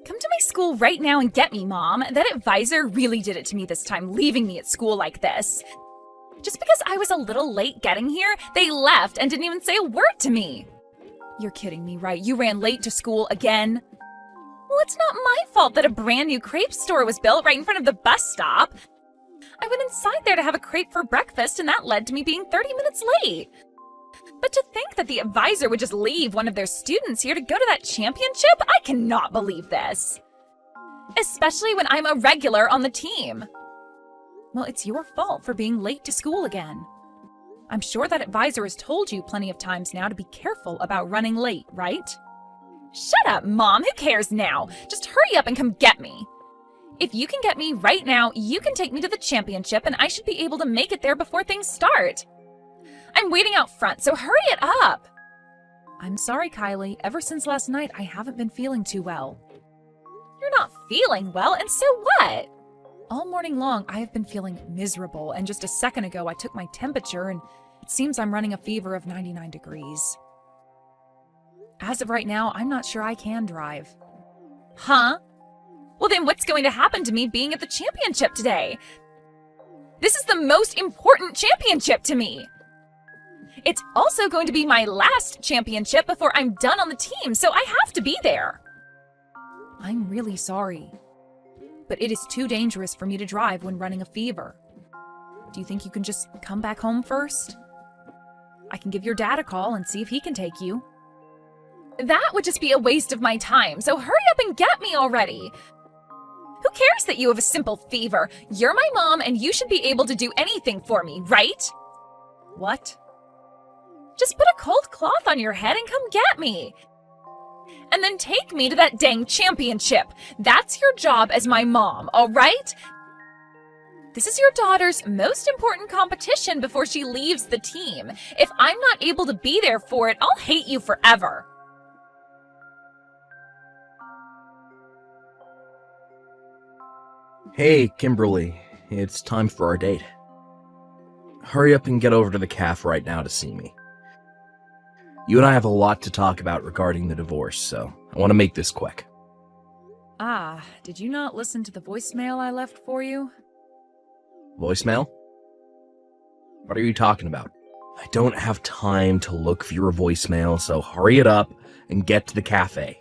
Come to my school right now and get me, Mom. That advisor really did it to me this time, leaving me at school like this. Just because I was a little late getting here, they left and didn't even say a word to me. You're kidding me, right? You ran late to school again? Well, it's not my fault that a brand new crepe store was built right in front of the bus stop. I went inside there to have a crepe for breakfast, and that led to me being 30 minutes late. But to think that the advisor would just leave one of their students here to go to that championship, I cannot believe this. Especially when I'm a regular on the team. Well, it's your fault for being late to school again. I'm sure that advisor has told you plenty of times now to be careful about running late, right? Shut up, Mom. Who cares now? Just hurry up and come get me. If you can get me right now, you can take me to the championship and I should be able to make it there before things start. I'm waiting out front, so hurry it up. I'm sorry, Kylie. Ever since last night, I haven't been feeling too well. You're not feeling well, and so what? All morning long, I have been feeling miserable, and just a second ago, I took my temperature, and it seems I'm running a fever of 99 degrees. As of right now, I'm not sure I can drive. Huh? Well, then what's going to happen to me being at the championship today? This is the most important championship to me. It's also going to be my last championship before I'm done on the team, so I have to be there. I'm really sorry, but it is too dangerous for me to drive when running a fever. Do you think you can just come back home first? I can give your dad a call and see if he can take you. That would just be a waste of my time, so hurry up and get me already. Who cares that you have a simple fever? You're my mom and you should be able to do anything for me, right? What? Just put a cold cloth on your head and come get me. And then take me to that dang championship. That's your job as my mom, all right? This is your daughter's most important competition before she leaves the team. If I'm not able to be there for it, I'll hate you forever. Hey, Kimberly. It's time for our date. Hurry up and get over to the caf right now to see me. You and I have a lot to talk about regarding the divorce, so I want to make this quick. Did you not listen to the voicemail I left for you? Voicemail? What are you talking about? I don't have time to look for your voicemail, so hurry it up and get to the cafe.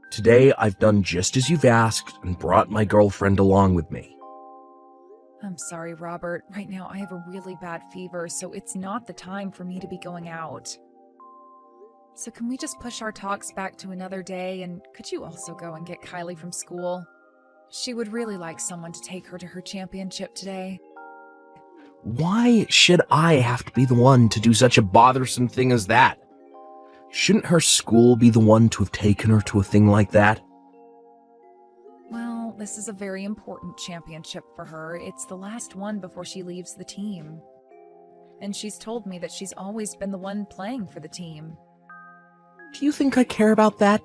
Today, I've done just as you've asked and brought my girlfriend along with me. I'm sorry, Robert. Right now I have a really bad fever, so it's not the time for me to be going out. So can we just push our talks back to another day, and could you also go and get Kylie from school? She would really like someone to take her to her championship today. Why should I have to be the one to do such a bothersome thing as that? Shouldn't her school be the one to have taken her to a thing like that? Well, this is a very important championship for her. It's the last one before she leaves the team. And she's told me that she's always been the one playing for the team. Do you think I care about that?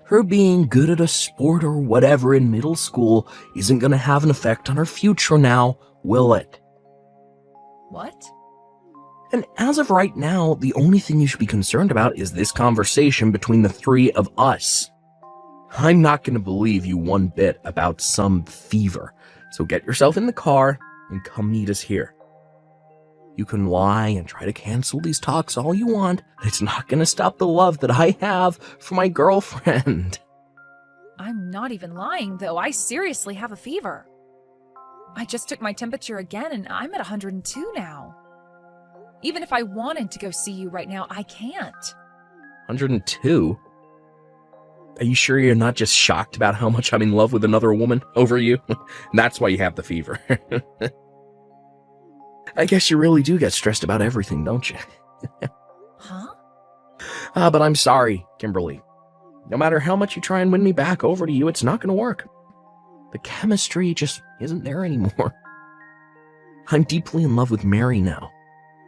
Her being good at a sport or whatever in middle school isn't going to have an effect on her future now, will it? What? And as of right now, the only thing you should be concerned about is this conversation between the three of us. I'm not going to believe you one bit about some fever, so get yourself in the car and come meet us here. You can lie and try to cancel these talks all you want, but it's not going to stop the love that I have for my girlfriend. I'm not even lying, though. I seriously have a fever. I just took my temperature again, and I'm at 102 now. Even if I wanted to go see you right now, I can't. 102? Are you sure you're not just shocked about how much I'm in love with another woman over you? That's why you have the fever. I guess you really do get stressed about everything, don't you? Huh? But I'm sorry, Kimberly. No matter how much you try and win me back over to you, it's not going to work. The chemistry just isn't there anymore. I'm deeply in love with Mary now.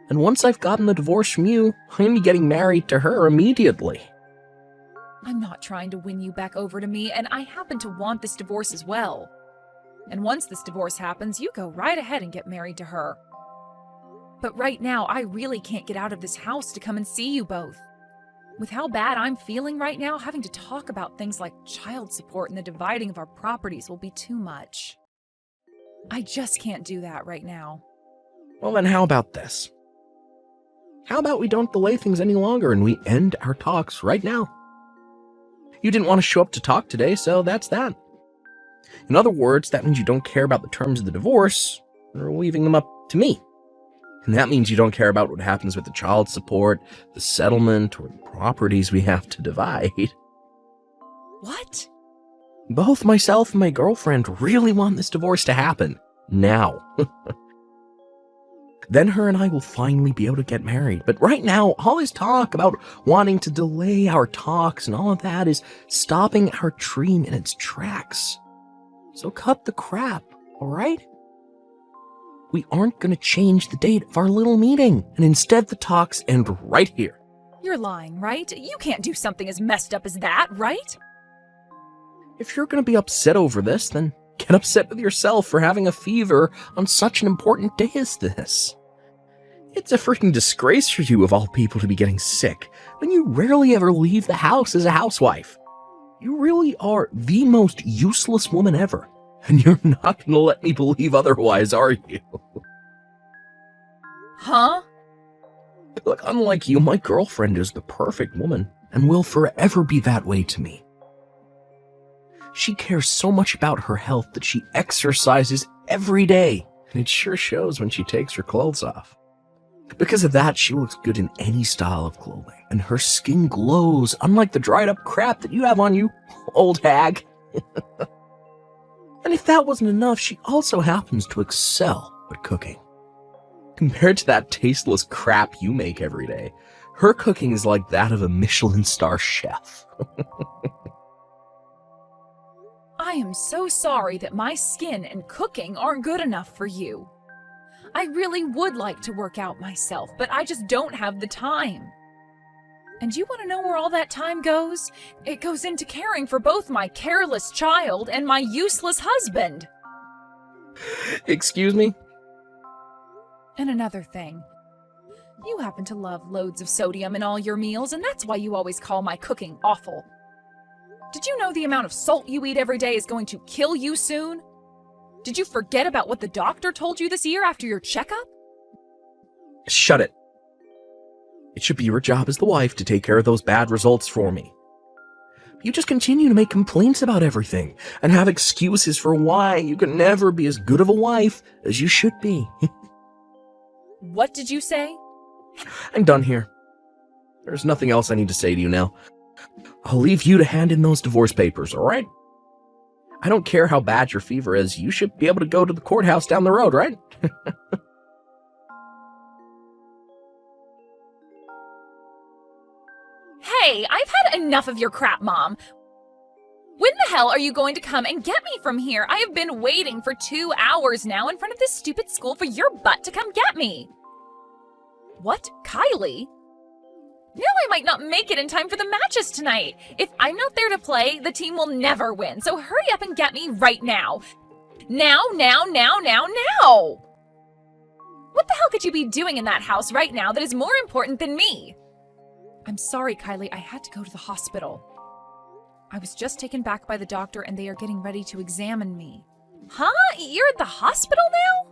And once I've gotten the divorce from you, I'm getting married to her immediately. I'm not trying to win you back over to me, and I happen to want this divorce as well. And once this divorce happens, you go right ahead and get married to her. But right now, I really can't get out of this house to come and see you both. With how bad I'm feeling right now, having to talk about things like child support and the dividing of our properties will be too much. I just can't do that right now. Well, then how about this? How about we don't delay things any longer and we end our talks right now? You didn't want to show up to talk today, so that's that. In other words, that means you don't care about the terms of the divorce, or leaving them up to me. And that means you don't care about what happens with the child support, the settlement, or the properties we have to divide. What? Both myself and my girlfriend really want this divorce to happen. Now. Then her and I will finally be able to get married. But right now, all this talk about wanting to delay our talks and all of that is stopping our dream in its tracks. So cut the crap, alright? We aren't going to change the date of our little meeting, and instead the talks end right here. You're lying, right? You can't do something as messed up as that, right? If you're going to be upset over this, then get upset with yourself for having a fever on such an important day as this. It's a freaking disgrace for you, of all people, to be getting sick when you rarely ever leave the house as a housewife. You really are the most useless woman ever, and you're not going to let me believe otherwise, are you? Huh? Look, unlike you, my girlfriend is the perfect woman, and will forever be that way to me. She cares so much about her health that she exercises every day, and it sure shows when she takes her clothes off. Because of that, she looks good in any style of clothing, and her skin glows, unlike the dried up crap that you have on you, old hag. And if that wasn't enough, she also happens to excel at cooking. Compared to that tasteless crap you make every day, her cooking is like that of a Michelin star chef. I am so sorry that my skin and cooking aren't good enough for you. I really would like to work out myself, but I just don't have the time. And you want to know where all that time goes? It goes into caring for both my careless child and my useless husband. Excuse me? And another thing. You happen to love loads of sodium in all your meals, and that's why you always call my cooking awful. Did you know the amount of salt you eat every day is going to kill you soon? Did you forget about what the doctor told you this year after your checkup? Shut it. It should be your job as the wife to take care of those bad results for me. You just continue to make complaints about everything and have excuses for why you can never be as good of a wife as you should be. What did you say? I'm done here. There's nothing else I need to say to you now. I'll leave you to hand in those divorce papers, alright? I don't care how bad your fever is, you should be able to go to the courthouse down the road, right? Hey, I've had enough of your crap, Mom. When the hell are you going to come and get me from here? I have been waiting for 2 hours now in front of this stupid school for your butt to come get me. What? Kylie? Now I might not make it in time for the matches tonight. If I'm not there to play, the team will never win. So hurry up and get me right now. Now. What the hell could you be doing in that house right now that is more important than me? I'm sorry, Kylie. I had to go to the hospital. I was just taken back by the doctor and they are getting ready to examine me. Huh? You're at the hospital now?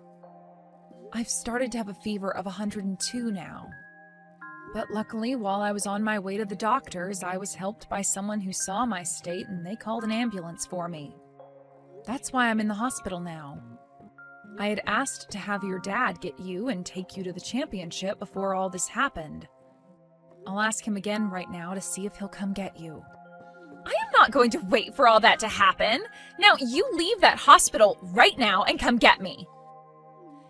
I've started to have a fever of 102 now. But luckily, while I was on my way to the doctor's, I was helped by someone who saw my state and they called an ambulance for me. That's why I'm in the hospital now. I had asked to have your dad get you and take you to the championship before all this happened. I'll ask him again right now to see if he'll come get you. I am not going to wait for all that to happen. Now, you leave that hospital right now and come get me.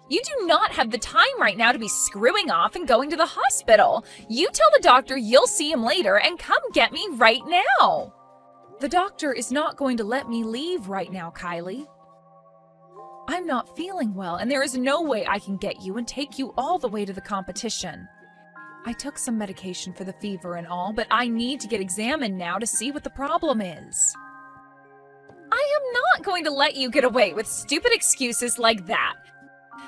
You do not have the time right now to be screwing off and going to the hospital. You tell the doctor you'll see him later and come get me right now. The doctor is not going to let me leave right now, Kylie. I'm not feeling well, and there is no way I can get you and take you all the way to the competition. I took some medication for the fever and all, but I need to get examined now to see what the problem is. I am not going to let you get away with stupid excuses like that.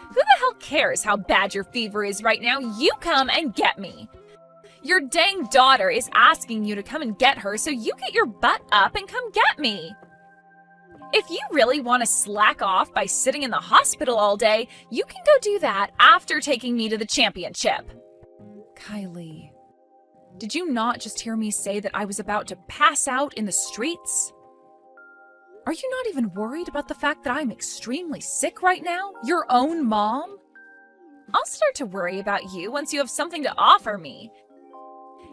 Who the hell cares how bad your fever is right now? You come and get me. Your dang daughter is asking you to come and get her, so you get your butt up and come get me. If you really want to slack off by sitting in the hospital all day, you can go do that after taking me to the championship. Kylie, did you not just hear me say that I was about to pass out in the streets? Are you not even worried about the fact that I'm extremely sick right now? Your own mom? I'll start to worry about you once you have something to offer me.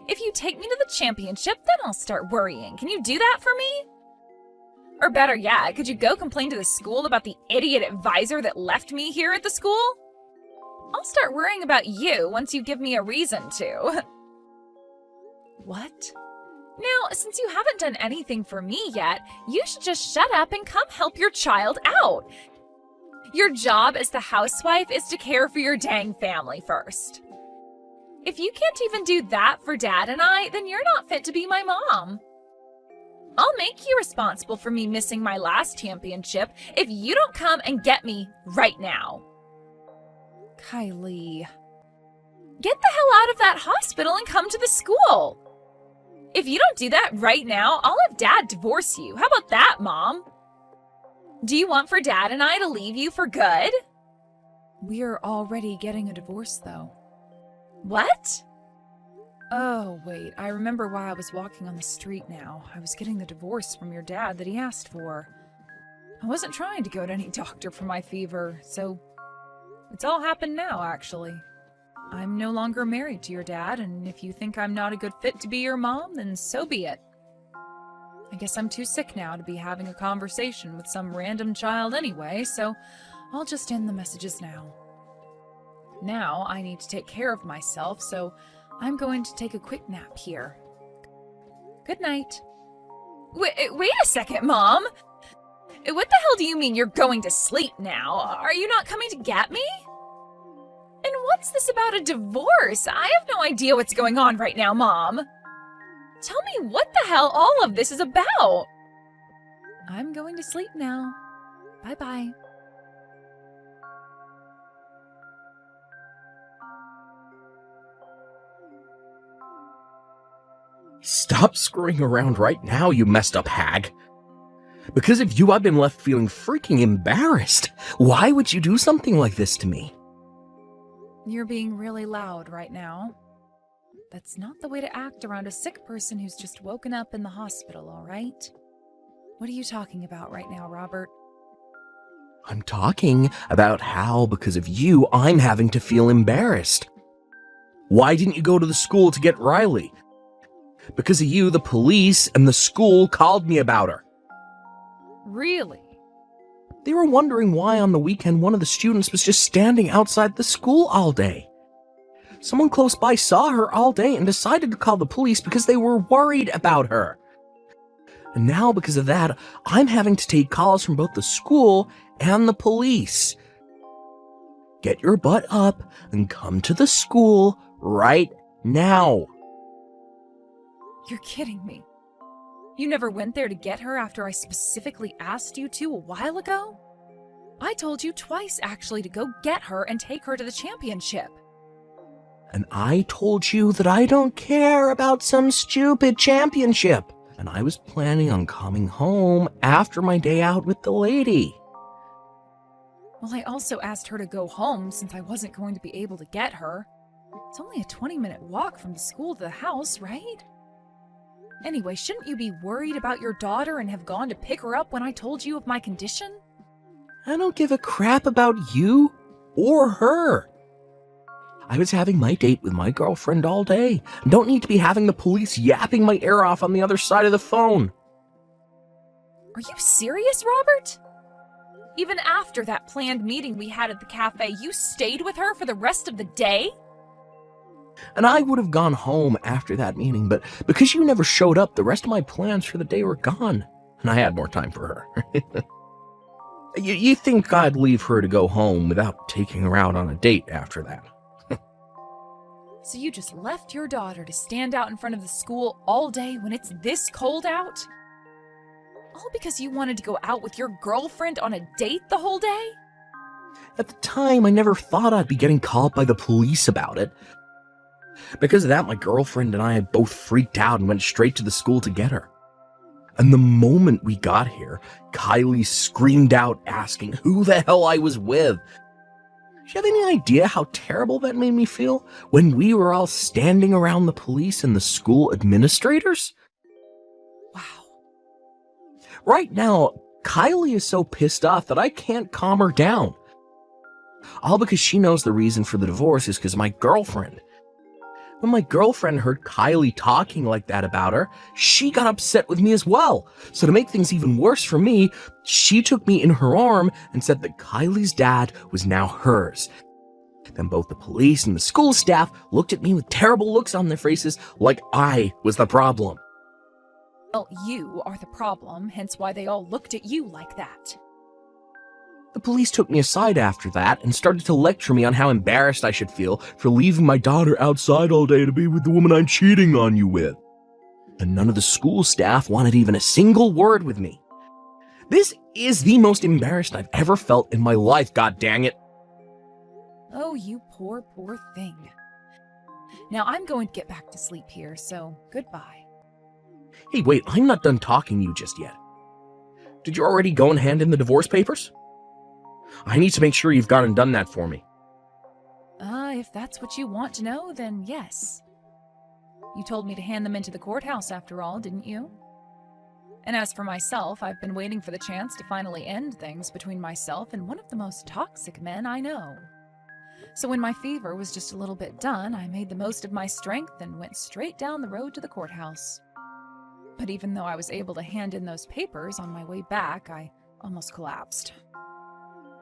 If you take me to the championship, then I'll start worrying. Can you do that for me? Or better yet, could you go complain to the school about the idiot advisor that left me here at the school? I'll start worrying about you once you give me a reason to. What? Now, since you haven't done anything for me yet, you should just shut up and come help your child out. Your job as the housewife is to care for your dang family first. If you can't even do that for Dad and I, then you're not fit to be my mom. I'll make you responsible for me missing my last championship if you don't come and get me right now. Kylie, get the hell out of that hospital and come to the school. If you don't do that right now, I'll have Dad divorce you. How about that, Mom? Do you want for Dad and I to leave you for good? We're already getting a divorce, though. What? Oh, wait, I remember why I was walking on the street now. I was getting the divorce from your dad that he asked for. I wasn't trying to go to any doctor for my fever, so it's all happened now, actually. I'm no longer married to your dad, and if you think I'm not a good fit to be your mom, then so be it. I guess I'm too sick now to be having a conversation with some random child anyway, so I'll just end the messages now. Now I need to take care of myself, so I'm going to take a quick nap here. Good night. Wait a second, Mom! What the hell do you mean you're going to sleep now? Are you not coming to get me? And what's this about a divorce? I have no idea what's going on right now, Mom. Tell me what the hell all of this is about. I'm going to sleep now. Bye-bye. Stop screwing around right now, you messed up hag. Because of you, I've been left feeling freaking embarrassed. Why would you do something like this to me? You're being really loud right now. That's not the way to act around a sick person who's just woken up in the hospital, all right? What are you talking about right now, Robert? I'm talking about how, because of you, I'm having to feel embarrassed. Why didn't you go to the school to get Riley? Because of you, the police and the school called me about her. Really? They were wondering why on the weekend one of the students was just standing outside the school all day. Someone close by saw her all day and decided to call the police because they were worried about her. And now, because of that, I'm having to take calls from both the school and the police. Get your butt up and come to the school right now. You're kidding me. You never went there to get her after I specifically asked you to a while ago? I told you twice, actually, to go get her and take her to the championship. And I told you that I don't care about some stupid championship. And I was planning on coming home after my day out with the lady. Well, I also asked her to go home since I wasn't going to be able to get her. It's only a 20-minute walk from the school to the house, right? Anyway, shouldn't you be worried about your daughter and have gone to pick her up when I told you of my condition? I don't give a crap about you or her. I was having my date with my girlfriend all day. Don't need to be having the police yapping my ear off on the other side of the phone. Are you serious, Robert? Even after that planned meeting we had at the cafe, you stayed with her for the rest of the day? And I would have gone home after that meeting, but because you never showed up, the rest of my plans for the day were gone. And I had more time for her. You think I'd leave her to go home without taking her out on a date after that? So you just left your daughter to stand out in front of the school all day when it's this cold out? All because you wanted to go out with your girlfriend on a date the whole day? At the time, I never thought I'd be getting called by the police about it. Because of that, my girlfriend and I had both freaked out and went straight to the school to get her. And the moment we got here, Kylie screamed out asking who the hell I was with. Do you have any idea how terrible that made me feel when we were all standing around the police and the school administrators? Wow. Right now, Kylie is so pissed off that I can't calm her down. All because she knows the reason for the divorce is because of my girlfriend. When my girlfriend heard Kylie talking like that about her, she got upset with me as well. So to make things even worse for me, she took me in her arm and said that Kylie's dad was now hers. Then both the police and the school staff looked at me with terrible looks on their faces like I was the problem. Well, you are the problem, hence why they all looked at you like that. The police took me aside after that and started to lecture me on how embarrassed I should feel for leaving my daughter outside all day to be with the woman I'm cheating on you with. And none of the school staff wanted even a single word with me. This is the most embarrassed I've ever felt in my life, god dang it. Oh, you poor, poor thing. Now I'm going to get back to sleep here, so goodbye. Hey, wait, I'm not done talking to you just yet. Did you already go and hand in the divorce papers? I need to make sure you've gone and done that for me. If that's what you want to know, then yes. You told me to hand them into the courthouse after all, didn't you? And as for myself, I've been waiting for the chance to finally end things between myself and one of the most toxic men I know. So when my fever was just a little bit done, I made the most of my strength and went straight down the road to the courthouse. But even though I was able to hand in those papers on my way back, I almost collapsed.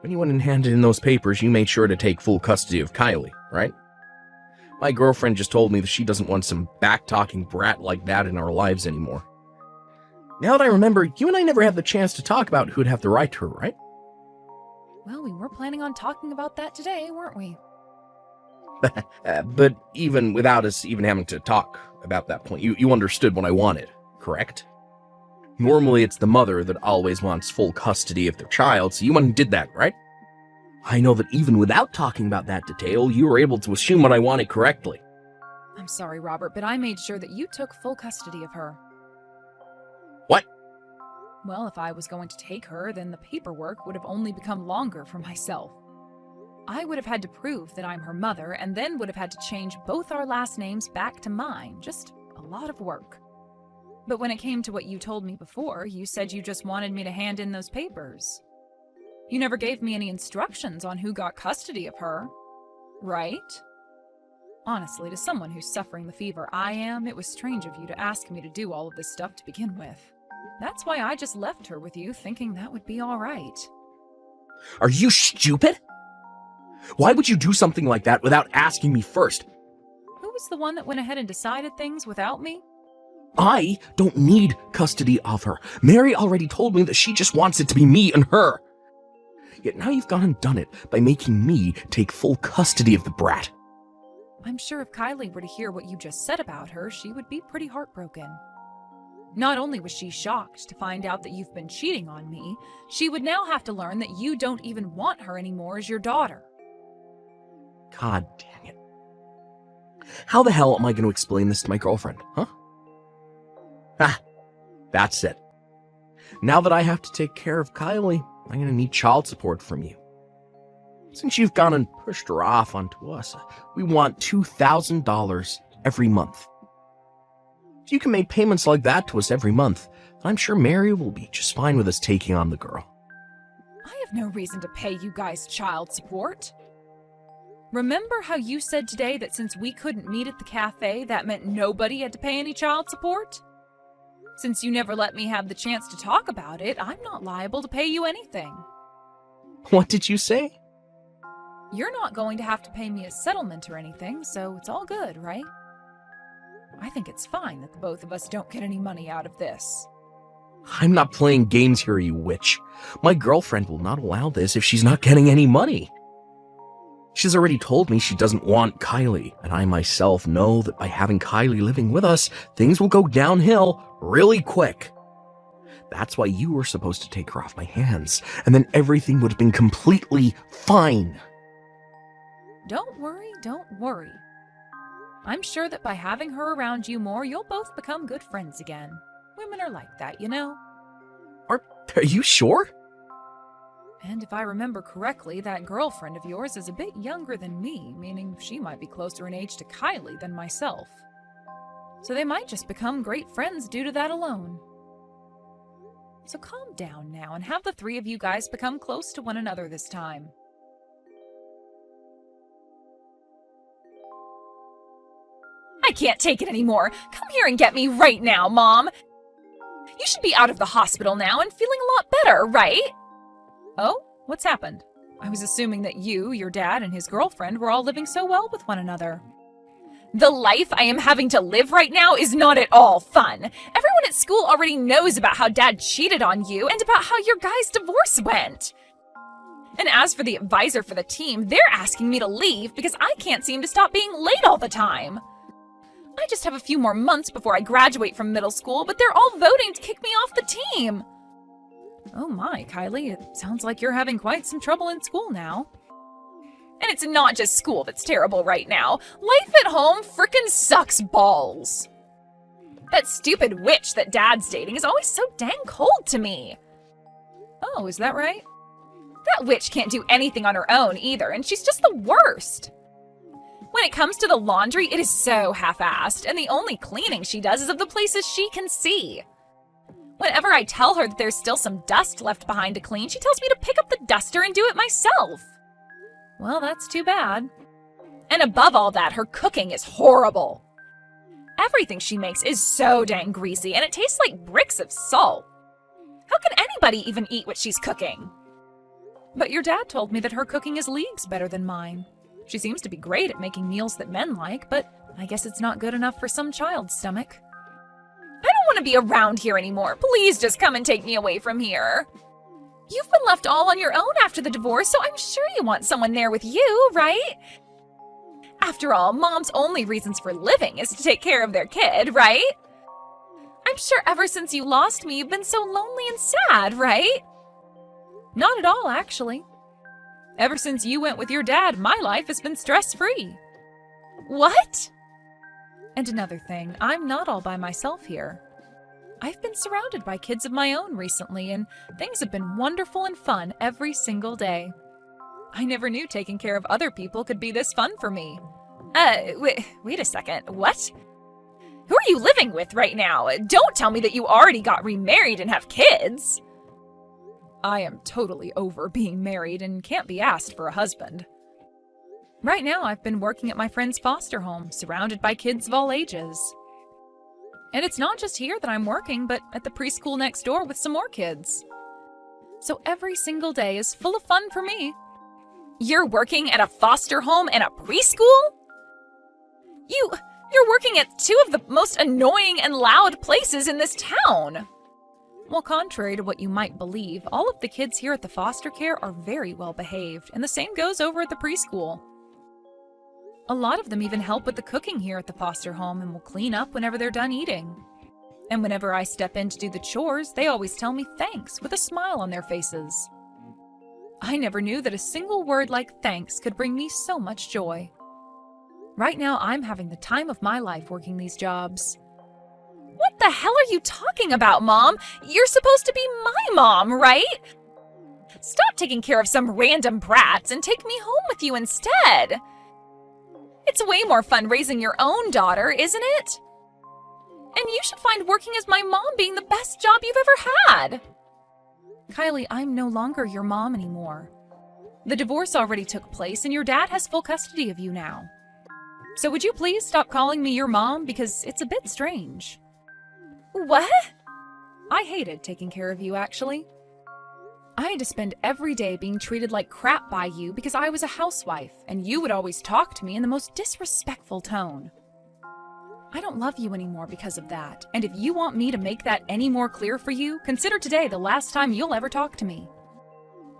When you went and handed in those papers, you made sure to take full custody of Kylie, right? My girlfriend just told me that she doesn't want some back-talking brat like that in our lives anymore. Now that I remember, you and I never had the chance to talk about who'd have the right to her, right? Well, we were planning on talking about that today, weren't we? But even without us even having to talk about that point, you understood what I wanted, correct? Normally, it's the mother that always wants full custody of their child, so you went and did that, right? I know that even without talking about that detail, you were able to assume what I wanted correctly. I'm sorry, Robert, but I made sure that you took full custody of her. What? Well, if I was going to take her, then the paperwork would have only become longer for myself. I would have had to prove that I'm her mother, and then would have had to change both our last names back to mine. Just a lot of work. But when it came to what you told me before, you said you just wanted me to hand in those papers. You never gave me any instructions on who got custody of her, right? Honestly, to someone who's suffering the fever I am, it was strange of you to ask me to do all of this stuff to begin with. That's why I just left her with you, thinking that would be all right. Are you stupid? Why would you do something like that without asking me first? Who was the one that went ahead and decided things without me? I don't need custody of her. Mary already told me that she just wants it to be me and her. Yet now you've gone and done it by making me take full custody of the brat. I'm sure if Kylie were to hear what you just said about her, she would be pretty heartbroken. Not only was she shocked to find out that you've been cheating on me, she would now have to learn that you don't even want her anymore as your daughter. God dang it. How the hell am I going to explain this to my girlfriend, huh? That's it. Now that I have to take care of Kylie, I'm going to need child support from you. Since you've gone and pushed her off onto us, we want $2,000 every month. If you can make payments like that to us every month, then I'm sure Mary will be just fine with us taking on the girl. I have no reason to pay you guys child support. Remember how you said today that since we couldn't meet at the cafe, that meant nobody had to pay any child support? Since you never let me have the chance to talk about it, I'm not liable to pay you anything. What did you say? You're not going to have to pay me a settlement or anything, so it's all good, right? I think it's fine that the both of us don't get any money out of this. I'm not playing games here, you witch. My girlfriend will not allow this if she's not getting any money. She's already told me she doesn't want Kylie, and I myself know that by having Kylie living with us, things will go downhill really quick. That's why you were supposed to take her off my hands, and then everything would have been completely fine. Don't worry, don't worry. I'm sure that by having her around you more, you'll both become good friends again. Women are like that, you know? Are you sure? And if I remember correctly, that girlfriend of yours is a bit younger than me, meaning she might be closer in age to Kylie than myself. So they might just become great friends due to that alone. So calm down now and have the three of you guys become close to one another this time. I can't take it anymore. Come here and get me right now, Mom. You should be out of the hospital now and feeling a lot better, right? Oh, what's happened? I was assuming that you, your dad, and his girlfriend were all living so well with one another. The life I am having to live right now is not at all fun. Everyone at school already knows about how Dad cheated on you and about how your guys' divorce went. And as for the advisor for the team, they're asking me to leave because I can't seem to stop being late all the time. I just have a few more months before I graduate from middle school, but they're all voting to kick me off the team. Oh my, Kylie, it sounds like you're having quite some trouble in school now. And it's not just school that's terrible right now. Life at home frickin' sucks balls. That stupid witch that Dad's dating is always so dang cold to me. Oh, is that right? That witch can't do anything on her own either, and she's just the worst. When it comes to the laundry, it is so half-assed, and the only cleaning she does is of the places she can see. Whenever I tell her that there's still some dust left behind to clean, she tells me to pick up the duster and do it myself. Well, that's too bad. And above all that, her cooking is horrible. Everything she makes is so dang greasy, and it tastes like bricks of salt. How can anybody even eat what she's cooking? But your dad told me that her cooking is leagues better than mine. She seems to be great at making meals that men like, but I guess it's not good enough for some child's stomach. I don't want to be around here anymore. Please just come and take me away from here. You've been left all on your own after the divorce, so I'm sure you want someone there with you, right? After all, Mom's only reasons for living is to take care of their kid, right? I'm sure ever since you lost me, you've been so lonely and sad, right? Not at all, actually. Ever since you went with your dad, my life has been stress-free. What? And another thing, I'm not all by myself here. I've been surrounded by kids of my own recently, and things have been wonderful and fun every single day. I never knew taking care of other people could be this fun for me. Wait a second, what? Who are you living with right now? Don't tell me that you already got remarried and have kids. I am totally over being married and can't be asked for a husband. Right now, I've been working at my friend's foster home, surrounded by kids of all ages. And it's not just here that I'm working, but at the preschool next door with some more kids. So every single day is full of fun for me. You're working at a foster home and a preschool? You're working at two of the most annoying and loud places in this town. Well, contrary to what you might believe, all of the kids here at the foster care are very well behaved, and the same goes over at the preschool. A lot of them even help with the cooking here at the foster home and will clean up whenever they're done eating. And whenever I step in to do the chores, they always tell me thanks with a smile on their faces. I never knew that a single word like thanks could bring me so much joy. Right now, I'm having the time of my life working these jobs. What the hell are you talking about, Mom? You're supposed to be my mom, right? Stop taking care of some random brats and take me home with you instead. It's way more fun raising your own daughter, isn't it? And you should find working as my mom being the best job you've ever had. Kylie, I'm no longer your mom anymore. The divorce already took place and your dad has full custody of you now. So would you please stop calling me your mom because it's a bit strange. What? I hated taking care of you, actually. I had to spend every day being treated like crap by you because I was a housewife, and you would always talk to me in the most disrespectful tone. I don't love you anymore because of that, and if you want me to make that any more clear for you, consider today the last time you'll ever talk to me.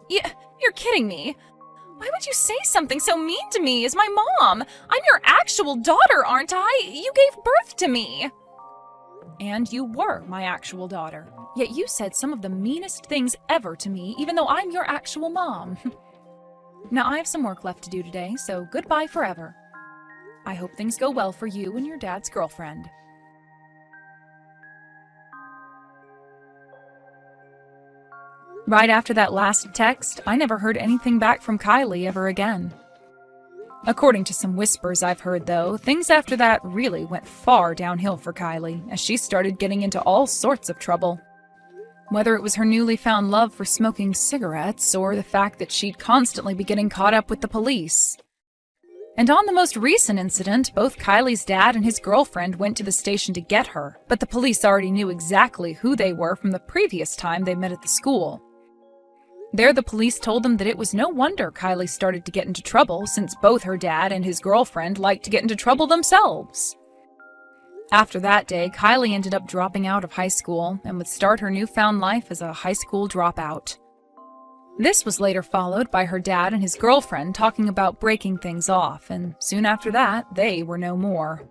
You're kidding me. Why would you say something so mean to me as my mom? I'm your actual daughter, aren't I? You gave birth to me. And you were my actual daughter. Yet you said some of the meanest things ever to me, even though I'm your actual mom. Now I have some work left to do today, so goodbye forever. I hope things go well for you and your dad's girlfriend. Right after that last text, I never heard anything back from Kylie ever again. According to some whispers I've heard, though, things after that really went far downhill for Kylie, as she started getting into all sorts of trouble. Whether it was her newly found love for smoking cigarettes, or the fact that she'd constantly be getting caught up with the police. And on the most recent incident, both Kylie's dad and his girlfriend went to the station to get her, but the police already knew exactly who they were from the previous time they met at the school. There, the police told them that it was no wonder Kylie started to get into trouble, since both her dad and his girlfriend liked to get into trouble themselves. After that day, Kylie ended up dropping out of high school and would start her newfound life as a high school dropout. This was later followed by her dad and his girlfriend talking about breaking things off, and soon after that, they were no more.